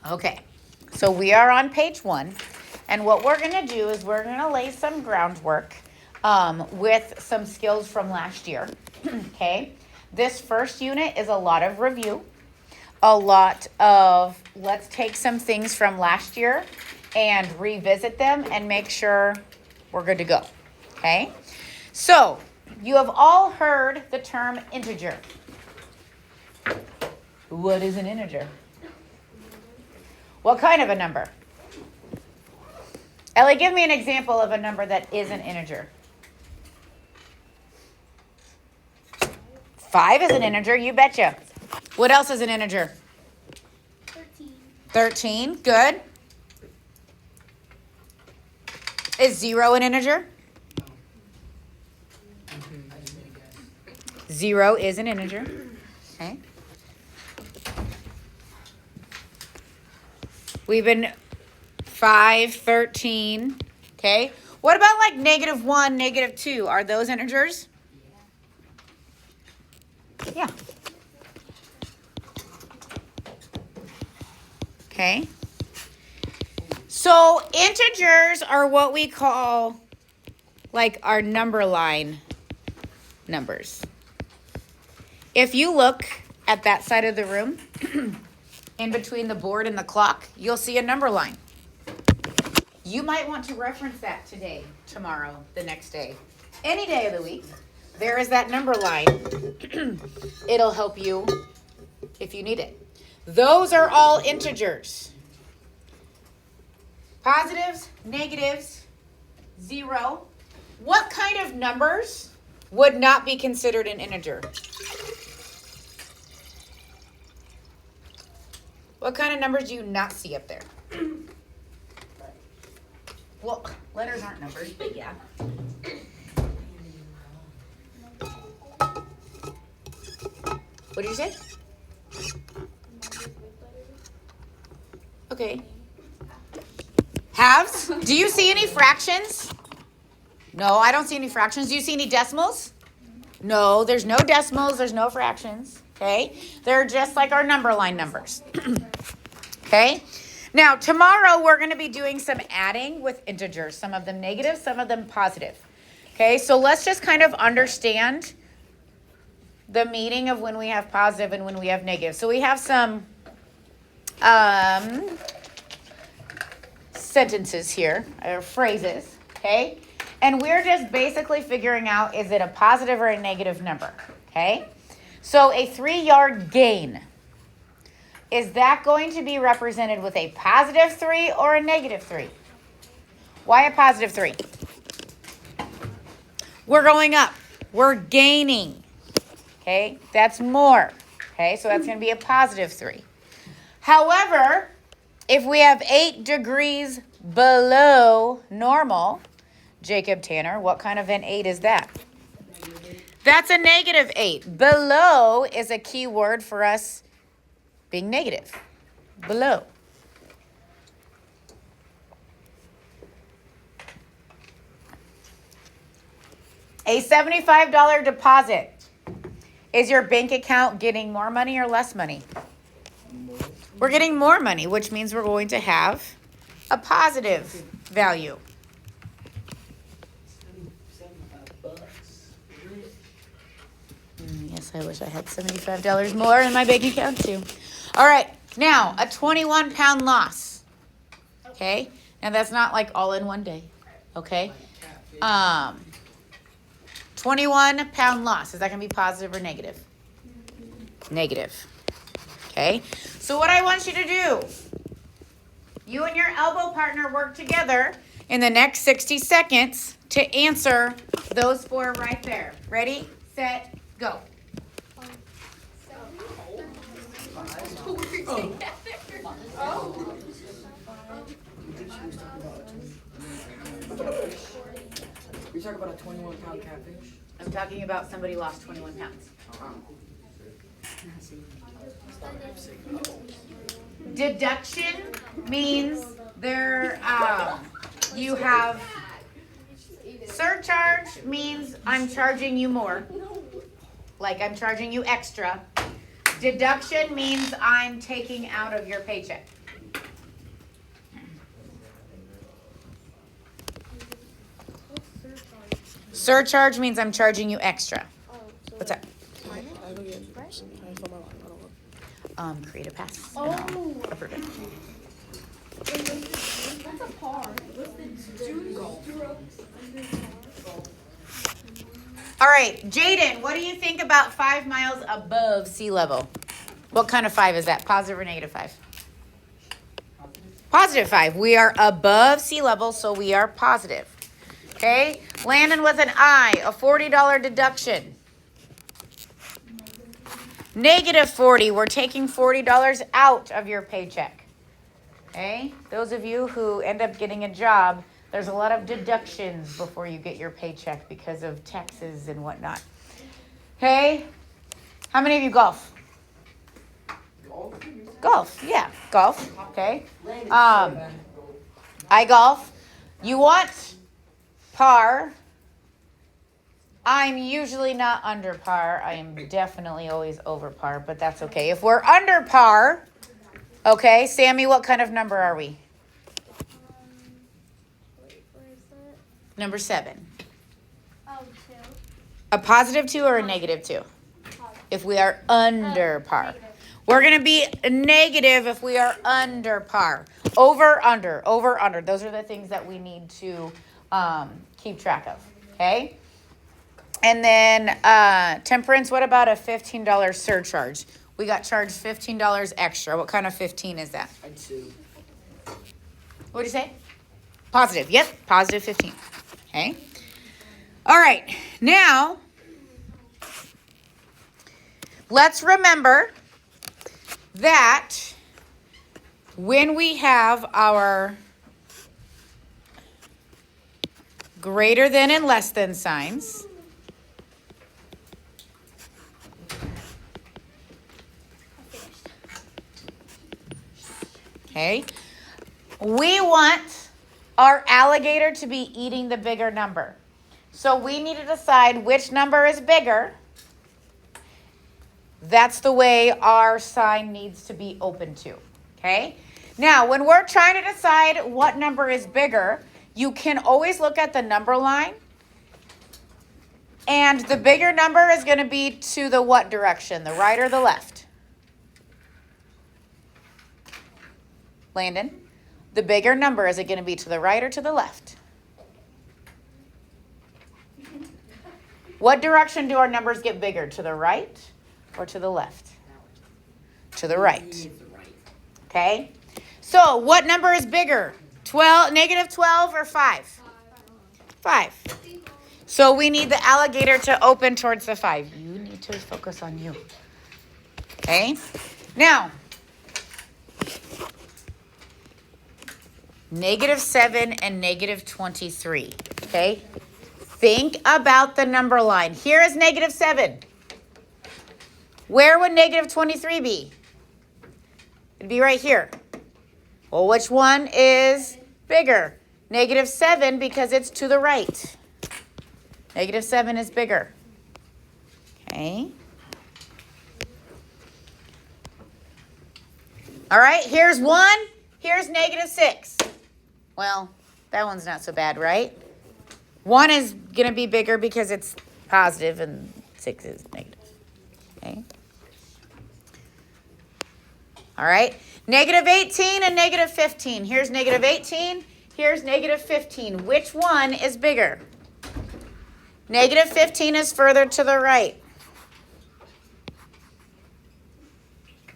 Okay, so we are on page 1, and what we're going to do is we're going to lay some groundwork with some skills from last year. Okay, this first unit is a lot of review, a lot of let's take some things from last year and revisit them and make sure we're good to go. Okay, so you have all heard the term integer. What is an integer? What kind of a number? Ellie, give me an example of a number that is an integer. 5 is an integer, you betcha. What else is an integer? 13. 13, good. Is 0 an integer? 0 is an integer. Okay. We've been 5, 13. Okay. What about like -1, -2? Are those integers? Yeah. Okay. So integers are what we call like our number line numbers. If you look at that side of the room, in between the board and the clock, you'll see a number line. You might want to reference that today, tomorrow, the next day, any day of the week. There is that number line. It'll help you if you need it. Those are all integers. Positives, negatives, 0. What kind of numbers would not be considered an integer? What kind of numbers do you not see up there? Well, letters aren't numbers, but yeah. What did you say? Okay. Halves? Do you see any fractions? No, I don't see any fractions. Do you see any decimals? No, there's no decimals. There's no fractions. Okay? They're just like our number line numbers. Okay? Now, tomorrow we're going to be doing some adding with integers. Some of them negative, some of them positive. Okay? So let's just kind of understand the meaning of when we have positive and when we have negative. So we have some sentences here, or phrases, okay? And we're just basically figuring out, is it a positive or a negative number, okay? So a 3-yard gain, is that going to be represented with a positive 3 or a negative 3? Why a positive 3? We're going up. We're gaining, okay? That's more, okay? So that's going to be a positive 3. However, if we have 8 degrees below normal, Jacob Tanner, what kind of an 8 is that? That's a negative 8. Below is a key word for us being negative. Below. A $75 deposit. Is your bank account getting more money or less money? We're getting more money, which means we're going to have a positive value. Yes, I wish I had $75 more in my bank account too. All right, now a 21-pound loss. Okay, now that's not like all in one day. Okay, 21-pound loss. Is that gonna be positive or negative? Negative. Okay, so what I want you to do, you and your elbow partner work together in the next 60 seconds to answer those 4 right there. Ready, set, go. You talk about a 21-pound catfish? I'm talking about somebody lost 21 pounds. Deduction means you have surcharge means I'm charging you more, like I'm charging you extra. Deduction means I'm taking out of your paycheck. Surcharge means I'm charging you extra. Oh, so What's that? I go get Right? I fill my line. I don't know. Create a pass. and Oh. I'll approve it. That's a par. What's the All right, Jaden, what do you think about 5 miles above sea level? What kind of 5 is that? Positive or negative 5? Positive 5. We are above sea level, so we are positive. Okay, Landon with an I, a $40 deduction. Negative 40, we're taking $40 out of your paycheck. Okay, those of you who end up getting a job, there's a lot of deductions before you get your paycheck because of taxes and whatnot. Okay, how many of you golf? Golf, yeah, golf, okay. I golf. You want par. I'm usually not under par. I am definitely always over par, but that's okay. If we're under par, okay, Sammy, what kind of number are we? Wait, where is that? Number 7. Oh, 2. A positive 2 or a negative 2? If we are under par. Negative. We're going to be negative if we are under par. Over, under, over, under. Those are the things that we need to keep track of, okay? And then temperance, what about a $15 surcharge? We got charged $15 extra. What kind of 15 is that? I 2. What did you say? Positive. Yep, positive 15. Okay. All right. Now, let's remember that when we have our greater than and less than signs, okay, we want our alligator to be eating the bigger number. So we need to decide which number is bigger. That's the way our sign needs to be open to, okay? Now, when we're trying to decide what number is bigger, you can always look at the number line. And the bigger number is going to be to the what direction, the right or the left? Landon, the bigger number, is it going to be to the right or to the left? What direction do our numbers get bigger, to the right or to the left? To the right. Okay? So, what number is bigger? Negative 12 or 5? 5. So, we need the alligator to open towards the 5. You need to focus on you. Okay? Now, -7 and -23. Okay? Think about the number line. Here is -7. Where would -23 be? It'd be right here. Well, which one is bigger? -7 because it's to the right. -7 is bigger. Okay. All right, here's 1. Here's -6. Well, that one's not so bad, right? 1 is going to be bigger because it's positive and 6 is negative. Okay. All right. -18 and -15. Here's -18. Here's -15. Which one is bigger? -15 is further to the right.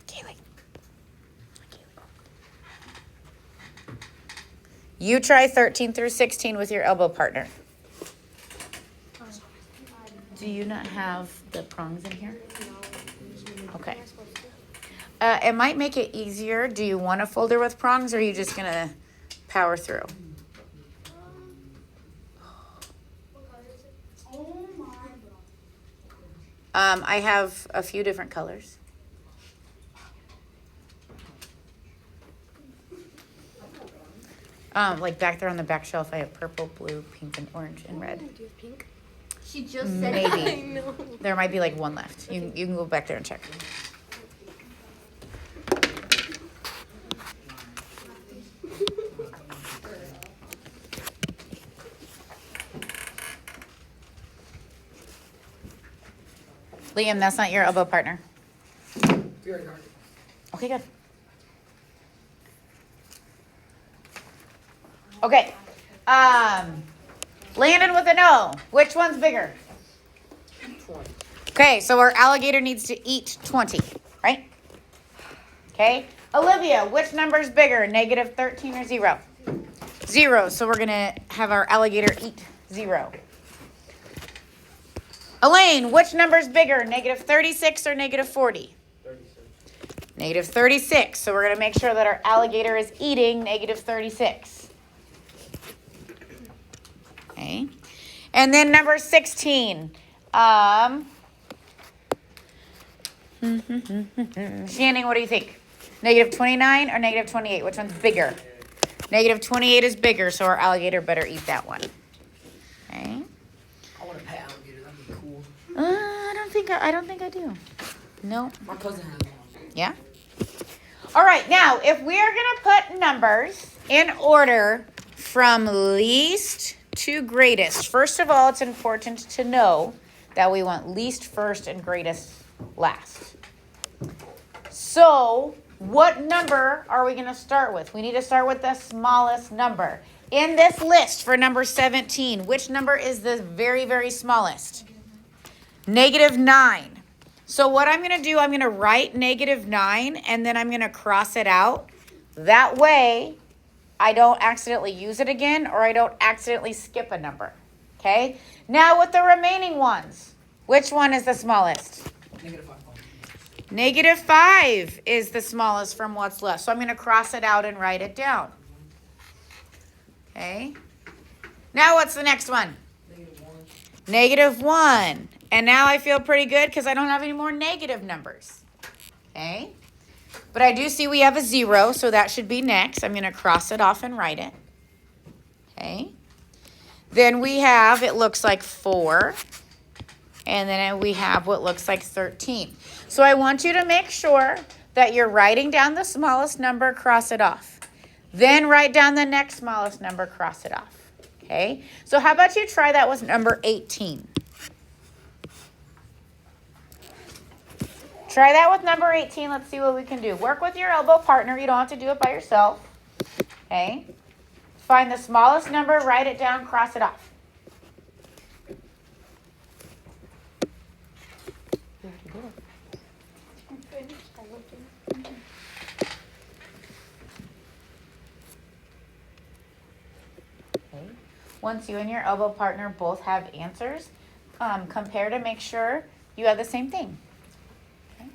Kaylee. You try 13 through 16 with your elbow partner. Do you not have the prongs in here? Okay. It might make it easier. Do you want a folder with prongs, or are you just going to power through? Oh my. I have a few different colors. Like back there on the back shelf, I have purple, blue, pink, and orange, and red. Do you have pink? She just said Maybe. I know. There might be like one left. You can go back there and check. Liam, that's not your elbow partner. We already got it. Okay, good. Okay. Landon with an O. Which one's bigger? 20. Okay, so our alligator needs to eat 20, right? Okay. Olivia, which number's bigger, negative 13 or 0? 0, so we're going to have our alligator eat 0. Elaine, which number's bigger, negative 36 or negative 40? 36. Negative 36, so we're going to make sure that our alligator is eating negative 36. Okay. And then number 16. Shannon, what do you think? Negative 29 or negative 28? Which one's bigger? Negative 28 is bigger, so our alligator better eat that one. Okay. I want a pet alligator. That'd be cool. I don't think I do. No. My cousin has one. Yeah? All right, now, if we are going to put numbers in order from least to greatest, first of all, it's important to know that we want least first and greatest last. So, what number are we going to start with? We need to start with the smallest number. In this list for number 17, which number is the very, very smallest? Negative 9. So what I'm going to do, I'm going to write negative 9, and then I'm going to cross it out. That way, I don't accidentally use it again, or I don't accidentally skip a number. Okay? Now with the remaining ones, which one is the smallest? Negative 5. Negative 5 is the smallest from what's left. So I'm going to cross it out and write it down. Okay? Now what's the next one? Negative 1. Negative 1. And now I feel pretty good because I don't have any more negative numbers. Okay? But I do see we have a 0, so that should be next. I'm going to cross it off and write it. Okay? Then we have, it looks like 4. And then we have what looks like 13. So I want you to make sure that you're writing down the smallest number, cross it off. Then write down the next smallest number, cross it off. Okay? So how about you try that with number 18? Try that with number 18. Let's see what we can do. Work with your elbow partner. You don't have to do it by yourself. Okay? Find the smallest number, write it down, cross it off. I'm finished. I looked in. Okay. Once you and your elbow partner both have answers, compare to make sure you have the same thing. Okay.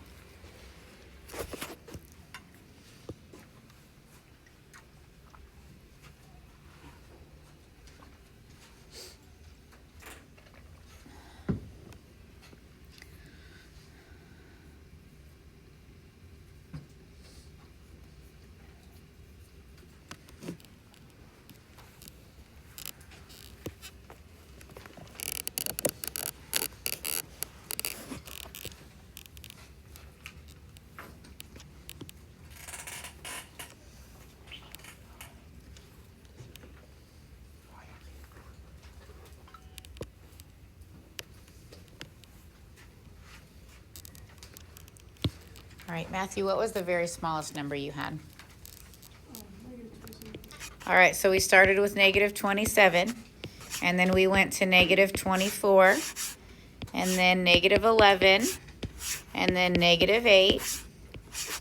All right, Matthew, what was the very smallest number you had? All right, so we started with negative 27, and then we went to negative 24, and then negative 11, and then negative 8,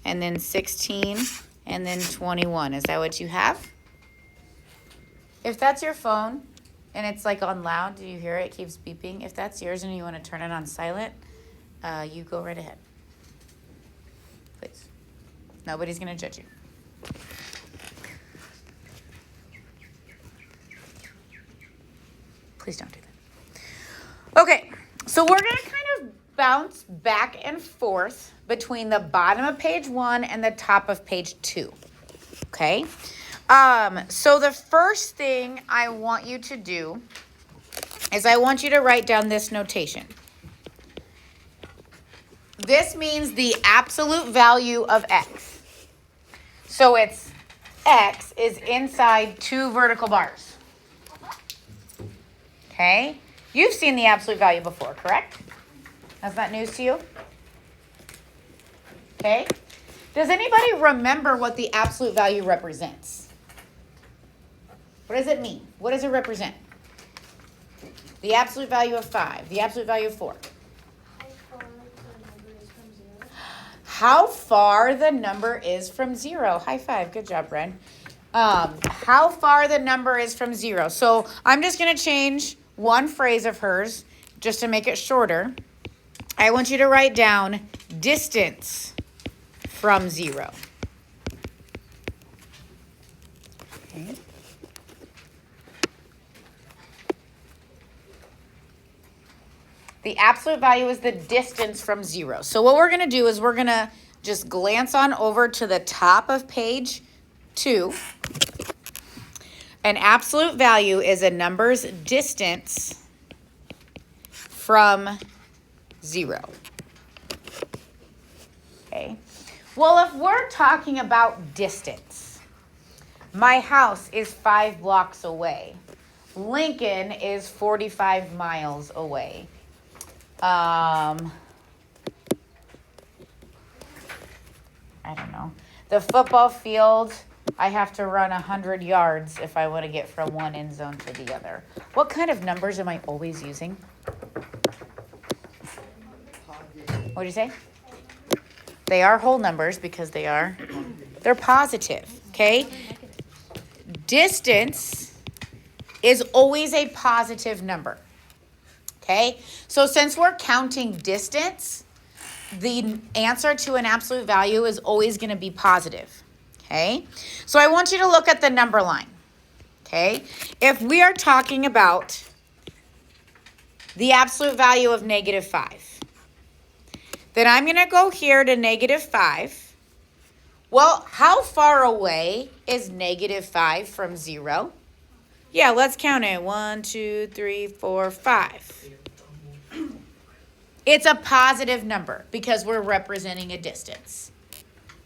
and then 16, and then 21. Is that what you have? If that's your phone, and it's like on loud, do you hear it? It keeps beeping. If that's yours and you want to turn it on silent, you go right ahead. Please. Nobody's going to judge you. Please don't do that. Okay, so we're going to kind of bounce back and forth between the bottom of page 1 and the top of page 2. Okay? So the first thing I want you to do is I want you to write down this notation. This means the absolute value of x. So it's x is inside 2 vertical bars. Okay? You've seen the absolute value before, correct? That's not news to you? Okay. Does anybody remember what the absolute value represents? What does it mean? What does it represent? The absolute value of 5. The absolute value of 4. How far the number is from 0. High five. Good job, Bren. How far the number is from 0. So I'm just going to change one phrase of hers just to make it shorter. I want you to write down distance from 0. Okay. The absolute value is the distance from 0. So what we're going to do is we're going to just glance on over to the top of page 2. An absolute value is a number's distance from 0. Okay. Well, if we're talking about distance, my house is 5 blocks away. Lincoln is 45 miles away. I don't know. The football field, I have to run 100 yards if I want to get from one end zone to the other. What kind of numbers am I always using? What did you say? They are whole numbers because they're positive, okay? Distance is always a positive number, okay? So since we're counting distance, the answer to an absolute value is always going to be positive, okay? So I want you to look at the number line, okay? If we are talking about the absolute value of -5, then I'm going to go here to -5. Well, how far away is -5 from 0? Yeah, let's count it. 1, 2, 3, 4, 5. It's a positive number because we're representing a distance.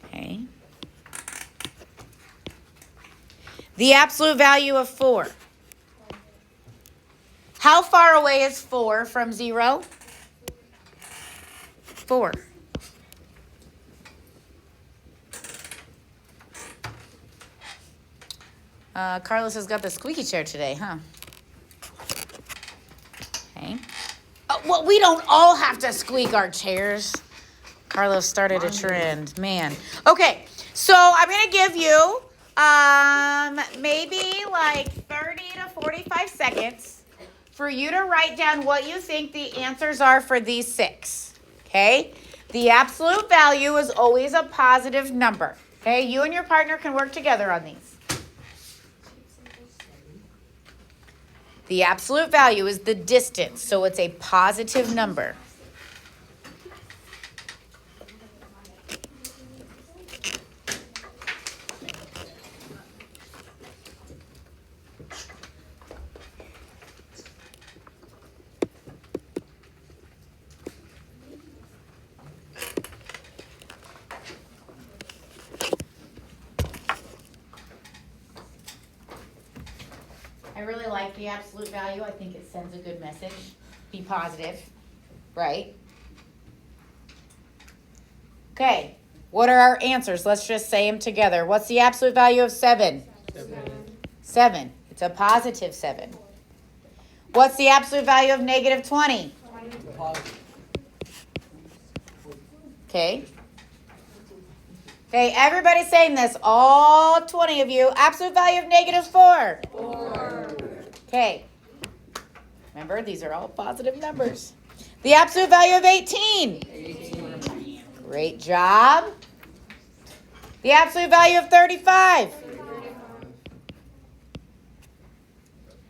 Okay. The absolute value of 4. How far away is 4 from 0? 4. Carlos has got the squeaky chair today, huh? Okay. Well, we don't all have to squeak our chairs. Carlos started a trend, man. Okay, so I'm going to give you maybe like 30 to 45 seconds for you to write down what you think the answers are for these 6. Okay? The absolute value is always a positive number. Okay? You and your partner can work together on these. The absolute value is the distance, so it's a positive number. I really like the absolute value. I think it sends a good message. Be positive, right? Okay, what are our answers? Let's just say them together. What's the absolute value of 7? 7. It's a positive 7. What's the absolute value of -20? Okay. Okay, everybody's saying this. All 20 of you. Absolute value of -4. 4. Okay. Remember, these are all positive numbers. The absolute value of 18. 18. Great job. The absolute value of 35.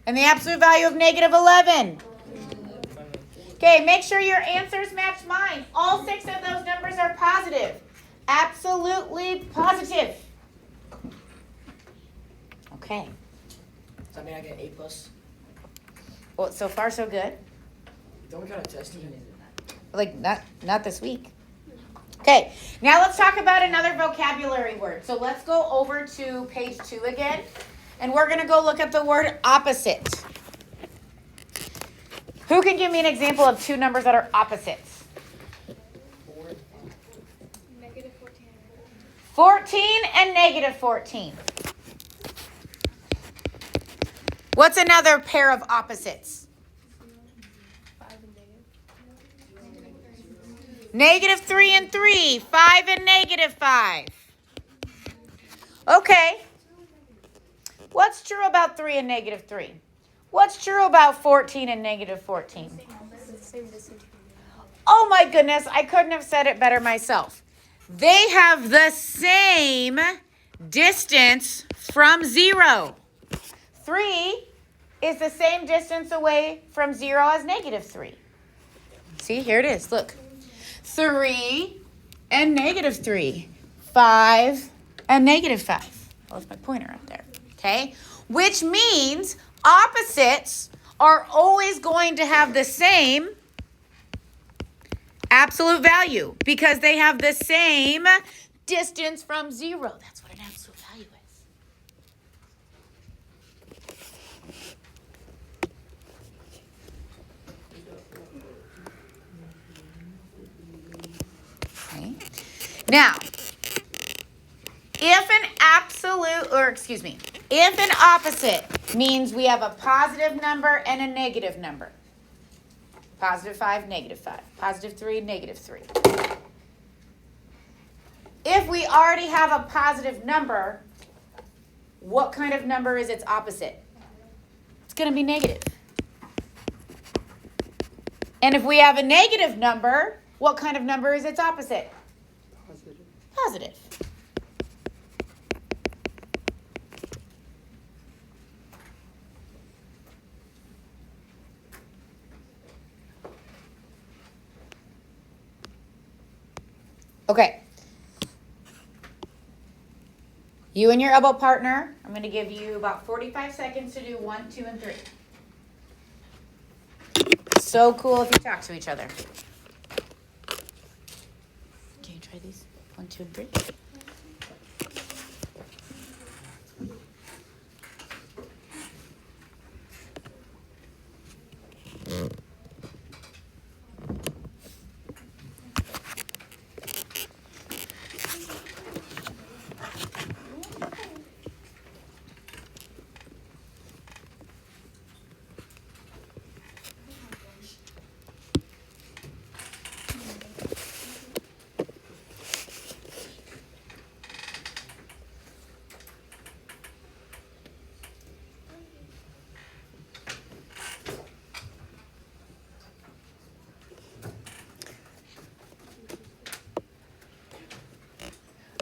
And the absolute value of -11. Okay, make sure your answers match mine. All 6 of those numbers are positive. Absolutely positive. Okay. Does that mean I get A plus? Well, so far so good. Don't we gotta test it? Like not this week. Okay, now let's talk about another vocabulary word. So let's go over to page 2 again, and we're gonna go look at the word opposite. Who can give me an example of 2 numbers that are opposites? 14 and negative 14. What's another pair of opposites? 5 and negative. Negative 3 and 3. 5 and negative 5. Okay. What's true about 3 and negative 3? What's true about 14 and negative 14? Same distance. Oh my goodness, I couldn't have said it better myself. They have the same distance from 0. 3 is the same distance away from 0 as negative 3. See, here it is. Look. 3 and negative 3. 5 and negative 5. That was my pointer up there. Okay? Which means opposites are always going to have the same absolute value because they have the same distance from 0. That's what an absolute value is. Okay. Now, if an opposite means we have a positive number and a negative number. Positive 5, negative 5. Positive 3, negative 3. If we already have a positive number, what kind of number is its opposite? It's going to be negative. And if we have a negative number, what kind of number is its opposite? Positive. Positive. Okay. You and your elbow partner, I'm going to give you about 45 seconds to do 1, 2, and 3. So cool if you talk to each other. Can you try these? 1, 2, and 3.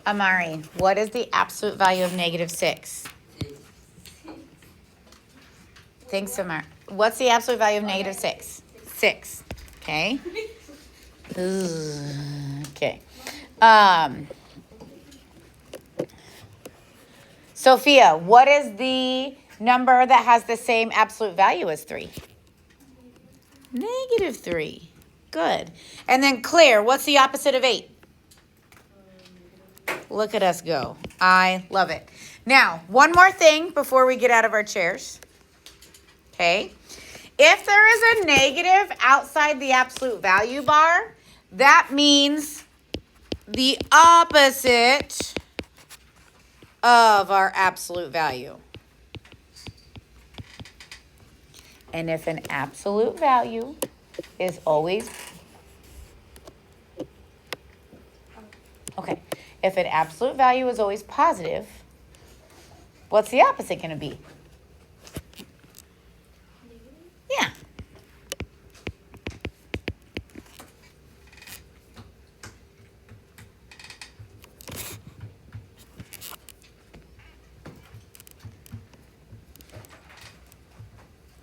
Amari, what is the absolute value of negative 6? Thanks, Amari. What's the absolute value of negative 6? 6. Okay. Okay. Sophia, what is the number that has the same absolute value as 3? Negative 3. Good. And then Claire, what's the opposite of 8? Look at us go. I love it. Now, one more thing before we get out of our chairs. Okay. If there is a negative outside the absolute value bar, that means the opposite of our absolute value. And if an absolute value is always... Okay. If an absolute value is always positive, what's the opposite going to be? Yeah.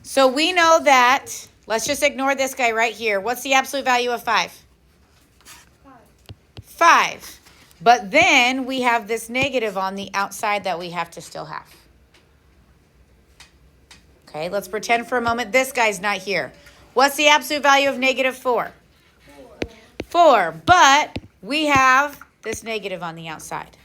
So we know that, let's just ignore this guy right here. What's the absolute value of 5? 5. But then we have this negative on the outside that we have to still have. Okay, let's pretend for a moment this guy's not here. What's the absolute value of negative 4? 4. But we have this negative on the outside.